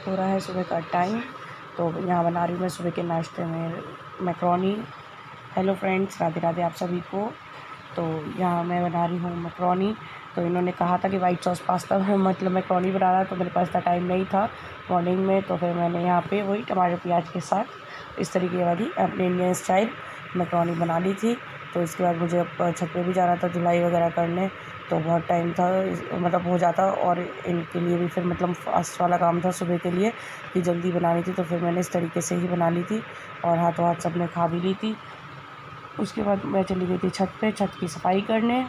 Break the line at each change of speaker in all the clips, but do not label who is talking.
हो रहा है सुबह का टाइम। तो यहाँ बना रही हूँ मैं सुबह के नाश्ते में macaroni. Hello friends, Radhe Radhe आप सभी को। तो यहाँ मैं बना रही हूँ मैक्रोनी। तो इन्होंने कहा था कि वाइट सॉस पास्ता मतलब मैक्रोनी बना रहा है, तो मेरे पास इतना टाइम नहीं था मॉर्निंग में। तो फिर मैंने यहाँ पे वही टमाटर प्याज के साथ इस तरीके वाली अपने इंडियन स्टाइल मैक्रोनी बना ली थी। तो इसके बाद मुझे छत पे भी जाना था धुलाई वगैरह करने, तो बहुत टाइम था मतलब हो जाता, और इनके लिए भी फिर मतलब फास्ट वाला काम था सुबह के लिए कि जल्दी बनानी थी। तो फिर मैंने इस तरीके से ही बना ली थी और हाथों हाथ सब ने खा भी ली थी। उसके बाद मैं चली गई थी छत पे छत की सफाई करने।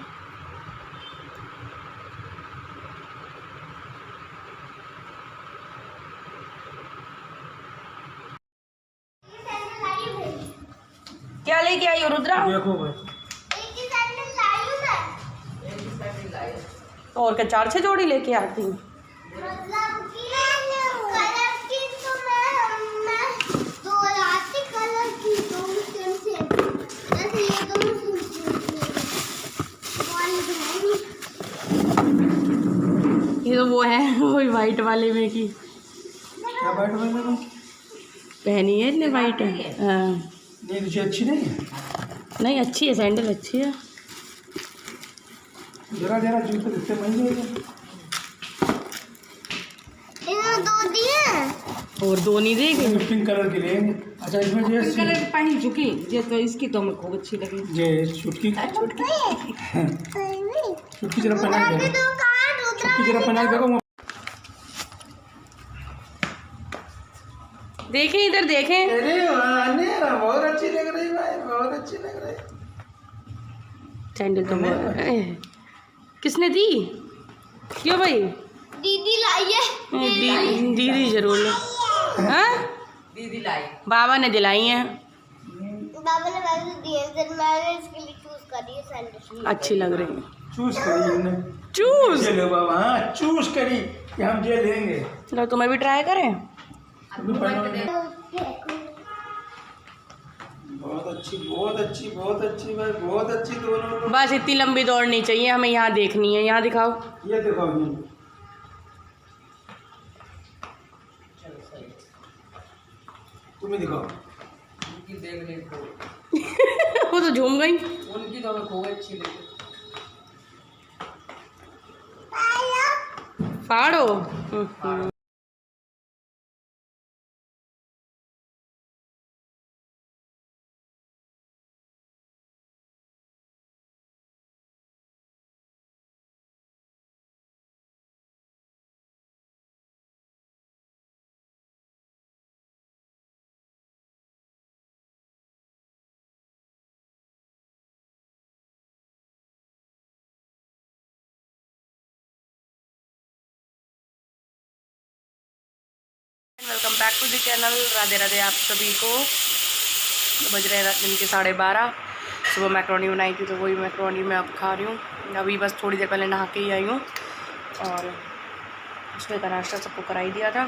क्या लेके आई हो रुद्रा?
देखो भाई,
तो और क्या 4-6 जोड़ी लेके आती हूँ? ये तो वो है वही वाइट वाले में की
क्या वाइट वाले में
पहनी है, इतने वाइट है। हाँ
नहीं, तुझे अच्छी नहीं है?
नहीं अच्छी है, सैंडल अच्छी है।
जरा जरा जूते कितने महंगे हैं।
दो दिए
और दो नहीं देगी?
पिंक कलर के लेंगे। अच्छा, इसमें जो
पिंक कलर की पहन चुकी ये तो इसकी तो मेरे को अच्छी लगी।
ये छुटकी छुटकी जरा पहना के देखो, छुटकी जरा पहना के देखो।
देखें इधर देखें।
अरे वाह, बहुत अच्छी लग रही भाई, बहुत अच्छी लग रही।
सैंडल तो किसने दी? क्यों भाई?
दीदी लाई है।
दीदी जरूर ले। हाँ
दीदी लाई,
बाबा ने दिलाई हैं।
बाबा ने वैसे दिए, फिर मैंने इसके लिए चूज करी है सैंडल।
अच्छी लग रही है।
चूज करी हमने,
चूज
चलो बाबा, हाँ चूज करी कि हम ये लेंगे।
चलो तुम्हें भी ट्राई करें।
बहुत अच्छी, बहुत अच्छी, बहुत अच्छी भाई, बहुत अच्छी दोनों।
बस इतनी लंबी दौड़ नहीं चाहिए हमें, यहाँ देखनी है। यहाँ दिखाओ।
ये देखो, तुम्हें दिखाओ।
उनकी देख ले तो
वो तो झूम गई।
उनकी तो मेरे को अच्छी लगी।
फाड़ो। Welcome back to the channel. Radhe Radhe आप सभी को। तो बज रहे दिन के 12:30। सुबह मैक्रोनी बनाई थी तो वही मैक्रोनी मैं अब खा रही हूँ। अभी बस थोड़ी देर पहले नहा के ही आई हूँ और सुबह का नाश्ता सबको कराई दिया था।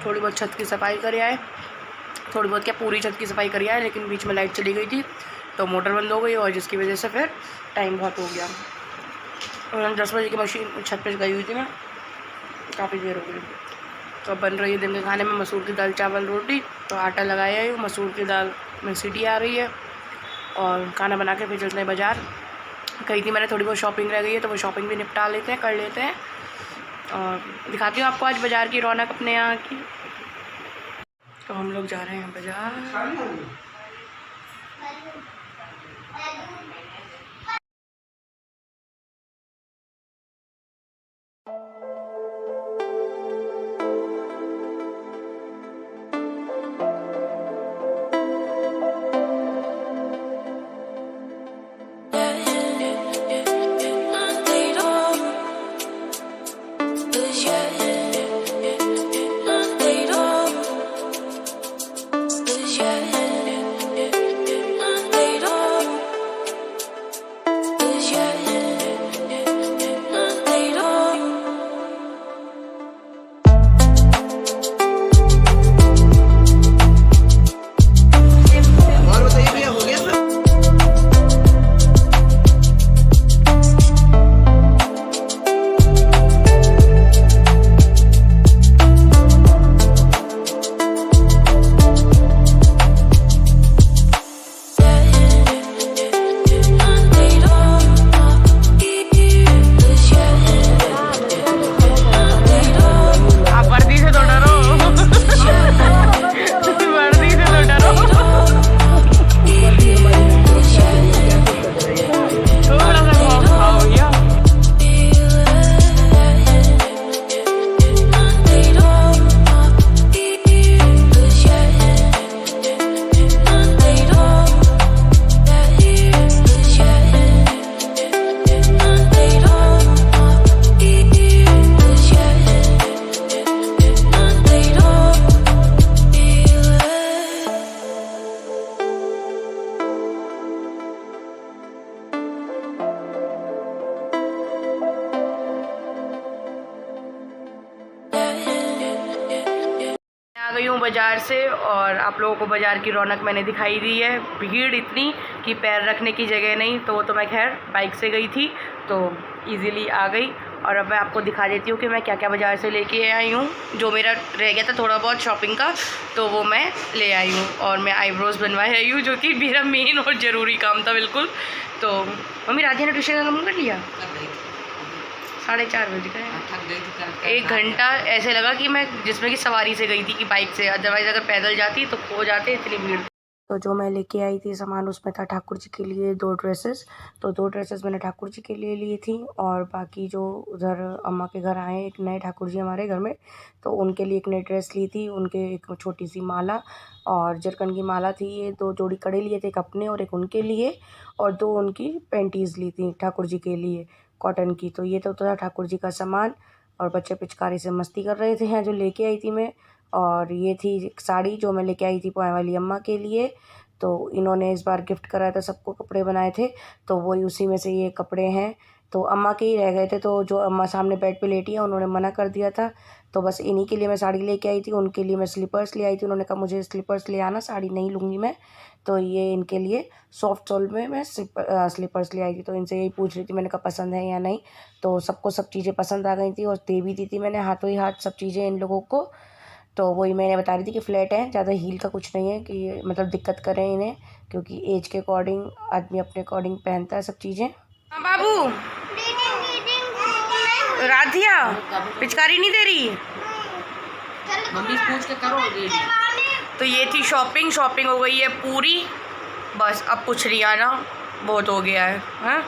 थोड़ी बहुत छत की सफाई कर आए, थोड़ी बहुत क्या पूरी छत की सफाई कर आए, लेकिन बीच में लाइट चली गई थी तो मोटर बंद हो गई और जिसकी वजह से फिर टाइम बहुत हो गया। और 10 बजे की मशीन छत पे गई हुई थी मैं, काफ़ी देर हो गई। तो अब बन रही है दिन के खाने में मसूर की दाल चावल रोटी। तो आटा लगाया है, मसूर की दाल में सीटी आ रही है और खाना बना के फिर चलते हैं बाज़ार। कही थी मैंने थोड़ी बहुत शॉपिंग रह गई है तो वो शॉपिंग भी निपटा लेते हैं, कर लेते हैं और दिखाती हूँ आपको आज बाज़ार की रौनक अपने यहाँ की। तो हम लोग जा रहे हैं बाज़ार। बाज़ार से और आप लोगों को बाज़ार की रौनक मैंने दिखाई दी है। भीड़ इतनी कि पैर रखने की जगह नहीं, तो वो तो मैं खैर बाइक से गई थी तो इजीली आ गई। और अब मैं आपको दिखा देती हूँ कि मैं क्या क्या बाज़ार से लेके आई हूँ। जो मेरा रह गया था थोड़ा बहुत शॉपिंग का, तो वो मैं ले आई हूँ। और मैं आईब्रोज़ बनवाए आई हूँ, जो कि मेरा मेन और ज़रूरी काम था बिल्कुल। तो मम्मी राधिया ने ट्यूशन का काम कर लिया, 4:30 बज गए।
थक गई थी
1 घंटा ऐसे लगा कि मैं जिसमें कि सवारी से गई थी कि बाइक से, अदरवाइज़ अगर पैदल जाती तो खो जाते, इतनी भीड़। तो जो मैं लेके आई थी सामान, उसमें था ठाकुर जी के लिए 2 ड्रेसेस। तो 2 ड्रेसेस मैंने ठाकुर जी के लिए ली थी, और बाकी जो उधर अम्मा के घर आए एक नए ठाकुर जी हमारे घर में, तो उनके लिए एक नई ड्रेस ली थी। उनके एक छोटी सी माला और जरकन की माला थी। ये 2 जोड़ी कड़े लिए थे, एक अपने और एक उनके लिए, और 2 उनकी पैंटीज़ ली थी ठाकुर जी के लिए कॉटन की। तो ये तो था ठाकुर जी का सामान, और बच्चे पिचकारी से मस्ती कर रहे थे, यहाँ जो लेके आई थी मैं। और ये थी एक साड़ी जो मैं लेके आई थी पोए वाली अम्मा के लिए। तो इन्होंने इस बार गिफ्ट कराया था, सबको कपड़े बनाए थे, तो वही उसी में से ये कपड़े हैं। तो अम्मा के ही रह गए थे, तो जो अम्मा सामने बेड पे लेटी है उन्होंने मना कर दिया था, तो बस इन्हीं के लिए मैं साड़ी लेके आई थी। उनके लिए मैं स्लीपर्स ले आई थी, उन्होंने कहा मुझे स्लीपर्स ले आना, साड़ी नहीं लूँगी मैं। तो ये इनके लिए सॉफ्ट सोल में मैं स्लीपर्स ले आई थी। तो इनसे यही पूछ रही थी, मैंने कहा पसंद है या नहीं। तो सबको सब चीज़ें पसंद आ गई थी, और दे भी दी थी मैंने हाथों ही हाथ सब चीज़ें इन लोगों को। तो वही मैंने बता रही थी कि फ्लैट है, ज़्यादा हील का कुछ नहीं है कि ये मतलब दिक्कत करें इन्हें, क्योंकि एज के अकॉर्डिंग आदमी अपने अकॉर्डिंग पहनता है सब चीज़ें। हाँ बाबू, राधिया पिचकारी नहीं दे रही।
मम्मी से पूछ के करो रेडी।
तो ये थी शॉपिंग हो गई है पूरी, बस अब कुछ नहीं आना, बहुत हो गया है। हाँ,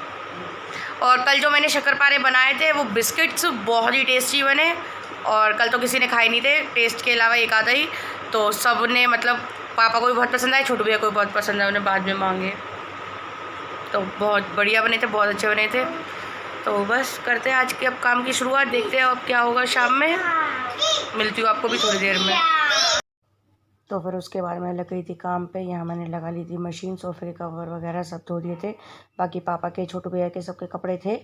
और कल जो मैंने शक्करपारे बनाए थे वो बिस्किट्स बहुत ही टेस्टी बने, और कल तो किसी ने खाए नहीं थे, टेस्ट के अलावा एक आधा ही। तो सब ने मतलब पापा को भी बहुत पसंद आए, छोटू भैया को भी बहुत पसंद आए, उन्हें बाद में मांगे। तो बहुत बढ़िया बने थे, बहुत अच्छे बने थे। तो बस करते हैं आज के अब काम की शुरुआत, देखते हैं अब क्या होगा शाम में। मिलती हूँ आपको भी थोड़ी देर में। तो फिर उसके बाद मैं लग गई थी काम पे। यहाँ मैंने लगा ली थी मशीन, सोफे के कवर वगैरह सब धो दिए थे। बाकी पापा के, छोटू भैया के सबके कपड़े थे,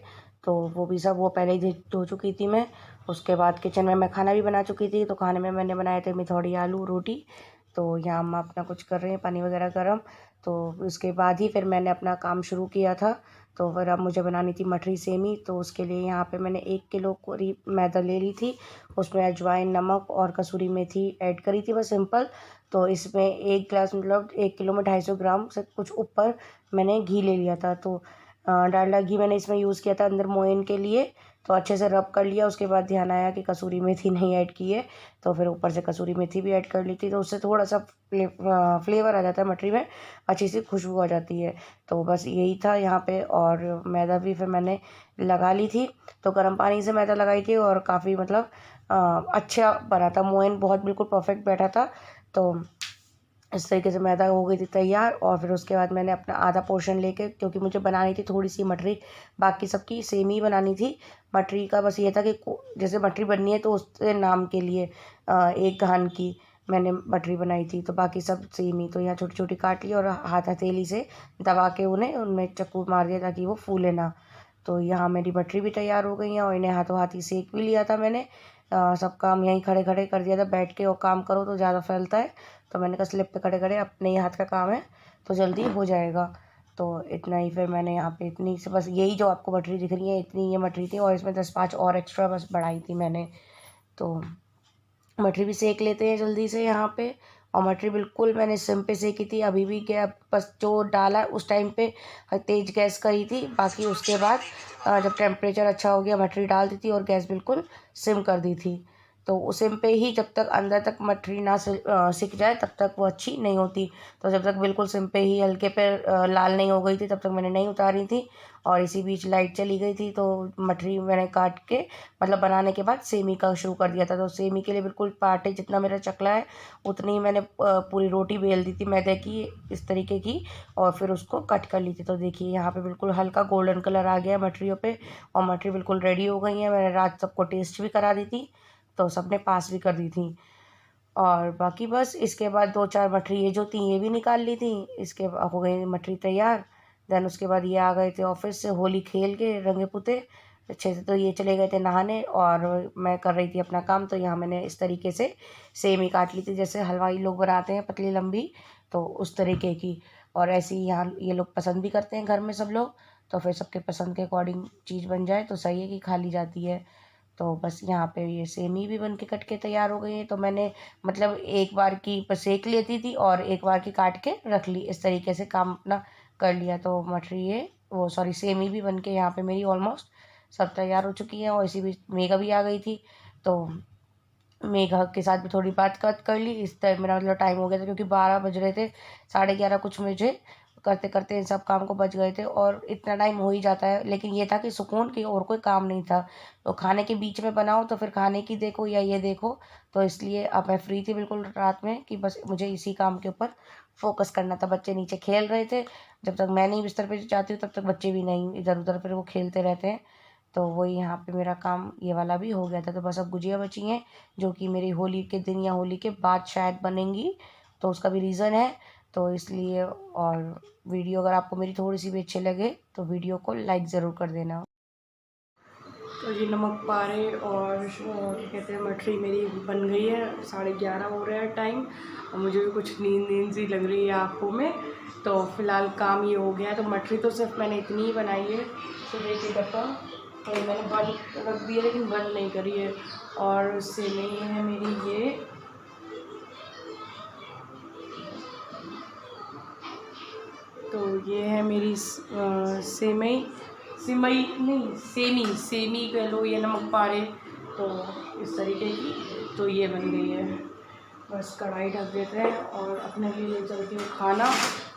तो वो भी सब वो पहले ही धो चुकी थी मैं। उसके बाद किचन में मैं खाना भी बना चुकी थी। तो खाने में मैंने बनाए थे मिथौड़ी आलू रोटी। तो यहाँ अम्मा अपना कुछ कर रहे हैं, पानी वगैरह गर्म। तो उसके बाद ही फिर मैंने अपना काम शुरू किया था। तो फिर अब मुझे बनानी थी मठरी सेमी। तो उसके लिए यहाँ पे मैंने 1 किलो करीब मैदा ले ली थी, उसमें अजवाइन, नमक और कसूरी मेथी ऐड करी थी बस सिंपल। तो इसमें 1 गिलास मतलब 1 किलो में 250 ग्राम से कुछ ऊपर मैंने घी ले लिया था। तो डालडा घी मैंने इसमें यूज़ किया था अंदर मोयन के लिए। तो अच्छे से रब कर लिया। उसके बाद ध्यान आया कि कसूरी मेथी नहीं ऐड की है, तो फिर ऊपर से कसूरी मेथी भी ऐड कर ली थी। तो उससे थोड़ा सा फ्लेवर आ जाता है मटरी में, अच्छी सी खुशबू आ जाती है। तो बस यही था यहाँ पे। और मैदा भी फिर मैंने लगा ली थी। तो गर्म पानी से मैदा लगाई थी, और काफ़ी मतलब अच्छा बना था, मोयन बहुत बिल्कुल परफेक्ट बैठा था। तो इस तरीके से मैदा हो गई थी तैयार। और फिर उसके बाद मैंने अपना आधा पोर्शन लेके, क्योंकि मुझे बनानी थी थोड़ी सी मटरी, बाकी सबकी सेम ही बनानी थी। मटरी का बस ये था कि जैसे मटरी बननी है तो उसके नाम के लिए 1 घान की मैंने मटरी बनाई थी, तो बाकी सब सेम ही। तो यहाँ छोटी छोटी काट ली और हाथ हथेली से दबा के उन्हें उनमें चक्कू मार दिया ताकि वो फूले ना। तो यहाँ मेरी मटरी भी तैयार हो गई है, और इन्हें हाथों हाथ ही सेक भी लिया था मैंने। सब काम यहीं खड़े खड़े कर दिया था, बैठ के और काम करो तो ज़्यादा फैलता है। तो मैंने कहा स्लिप पे खड़े खड़े अपने ही हाथ का काम है तो जल्दी हो जाएगा। तो इतना ही फिर मैंने यहाँ पे इतनी से बस यही जो आपको मटरी दिख रही है इतनी ये मटरी थी, और इसमें 10-5 और एक्स्ट्रा बस बढ़ाई थी मैंने। तो मटरी भी सेक लेते हैं जल्दी से यहाँ पे। और मटरी बिल्कुल मैंने सिम पे सेकी थी, अभी भी क्या बस जो डाला उस टाइम पे तेज़ गैस करी थी। बाकी उसके बाद जब टेम्परेचर अच्छा हो गया मटरी डाल दी थी और गैस बिल्कुल सिम कर दी थी। तो सिम पे ही जब तक अंदर तक मटरी ना सिक जाए तब तक वो अच्छी नहीं होती। तो जब तक बिल्कुल सिम पे ही हल्के पे लाल नहीं हो गई थी तब तक मैंने नहीं उतारी थी। और इसी बीच लाइट चली गई थी, तो मटरी मैंने काट के मतलब बनाने के बाद सेमी का शुरू कर दिया था। तो सेमी के लिए बिल्कुल पार्टे जितना मेरा चकला है उतनी ही मैंने पूरी रोटी बेल दी थी मैदे की इस तरीके की, और फिर उसको कट कर ली थी। तो देखिए यहाँ पे बिल्कुल हल्का गोल्डन कलर आ गया मटरियों पे, और मटरी बिल्कुल रेडी हो गई है। मैंने रात सबको टेस्ट भी करा दी थी, तो सबने पास भी कर दी थी। और बाकी बस इसके बाद 2-4 मटरी ये जो थी ये भी निकाल ली थी। इसके हो गई मटरी तैयार। देन उसके बाद ये आ गए थे ऑफिस से होली खेल के रंगे पुते अच्छे से। तो ये चले गए थे नहाने और मैं कर रही थी अपना काम। तो यहाँ मैंने इस तरीके से सेमी काट ली थी जैसे हलवाई लोग बनाते हैं पतली लंबी, तो उस तरीके की। और ऐसे ही यहाँ ये लोग पसंद भी करते हैं घर में सब लोग, तो फिर सबके पसंद के अकॉर्डिंग चीज़ बन जाए तो सही है कि खा ली जाती है। तो बस यहाँ पे ये सेमी भी बन के कट के तैयार हो गई है। तो मैंने मतलब एक बार की बस सेक लेती थी और एक बार की काट के रख ली, इस तरीके से काम अपना कर लिया। तो मटरी ये वो सॉरी सेमी भी बन के यहाँ पे मेरी ऑलमोस्ट सब तैयार हो चुकी है। और इसी बीच मेघा भी आ गई थी, तो मेघा के साथ भी थोड़ी बात कर ली। इस तरह मेरा मतलब टाइम हो गया था क्योंकि 12 बज रहे थे, 11:30 कुछ मुझे करते करते इन सब काम को बच गए थे और इतना टाइम हो ही जाता है। लेकिन ये था कि सुकून की और कोई काम नहीं था। तो खाने के बीच में बनाओ तो फिर खाने की देखो या ये देखो, तो इसलिए अब मैं फ्री थी बिल्कुल रात में कि बस मुझे इसी काम के ऊपर फोकस करना था। बच्चे नीचे खेल रहे थे, जब तक मैं नहीं बिस्तर पे जाती हूँ तब तक बच्चे भी नहीं, इधर उधर फिर वो खेलते रहते हैं। तो वही यहाँ पे मेरा काम ये वाला भी हो गया था। तो बस अब गुजिया बची हैं जो कि मेरी होली के दिन या होली के बाद शायद बनेंगी, तो उसका भी रीज़न है। तो इसलिए और वीडियो अगर आपको मेरी थोड़ी सी भी अच्छी लगे तो वीडियो को लाइक ज़रूर कर देना। तो जी नमक पारे और कहते हैं मठरी मेरी बन गई है। 11:30 हो रहा है टाइम और मुझे भी कुछ नींद सी लग रही है आँखों में। तो फ़िलहाल काम ये हो गया है। तो मठरी तो सिर्फ मैंने इतनी ही बनाई है सुबह के डब्बा, तो मैंने बंद रख दिया लेकिन बंद नहीं करी है। और सेवई है मेरी ये, तो ये है मेरी सेमी कह लो, ये नमक पारे, तो इस तरीके की। तो ये बन गई है। बस कढ़ाई ढक देते हैं और अपने लिए ले चलती हूँ खाना,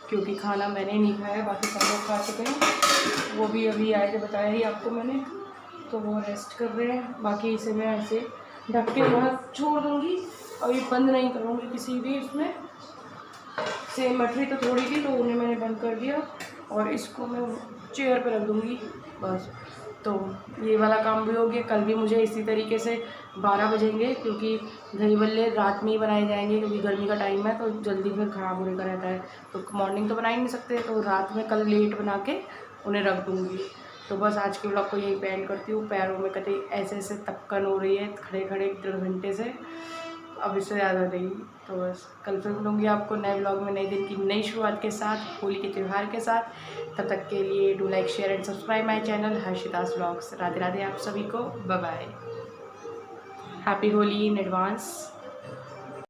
क्योंकि खाना मैंने नहीं खाया, बाकी सब लोग खा चुके हैं। वो भी अभी आए थे, बताया ही आपको मैंने, तो वो रेस्ट कर रहे हैं। बाकी इसे मैं ऐसे ढक के वहाँ छोड़ दूँगी, अभी बंद नहीं करूँगी किसी भी इसमें। सेम मठरी तो थोड़ी थी तो उन्हें मैंने बंद कर दिया और इसको मैं चेयर पे रख दूँगी बस। तो ये वाला काम भी हो गया। कल भी मुझे इसी तरीके से 12 बजेंगे, क्योंकि दही बल्ले रात में ही बनाए जाएंगे क्योंकि गर्मी का टाइम है तो जल्दी फिर ख़राब होने का रहता है। तो मॉर्निंग तो बना ही नहीं सकते, तो रात में कल लेट बना के उन्हें रख दूँगी। तो बस आज के ब्लॉग को यही एंड करती हूँ। पैरों में कतई ऐसे ऐसे तपकन हो रही है खड़े खड़े 1.5 घंटे से, अब इससे ज़्यादा नहीं। तो बस कल फिर मिलूँगी आपको नए ब्लॉग में, नए दिन की नई शुरुआत के साथ, होली के त्यौहार के साथ। तब तक के लिए do like share and subscribe my channel Harshita's vlogs. Radhe Radhe आप सभी को, bye bye, happy Holi in advance.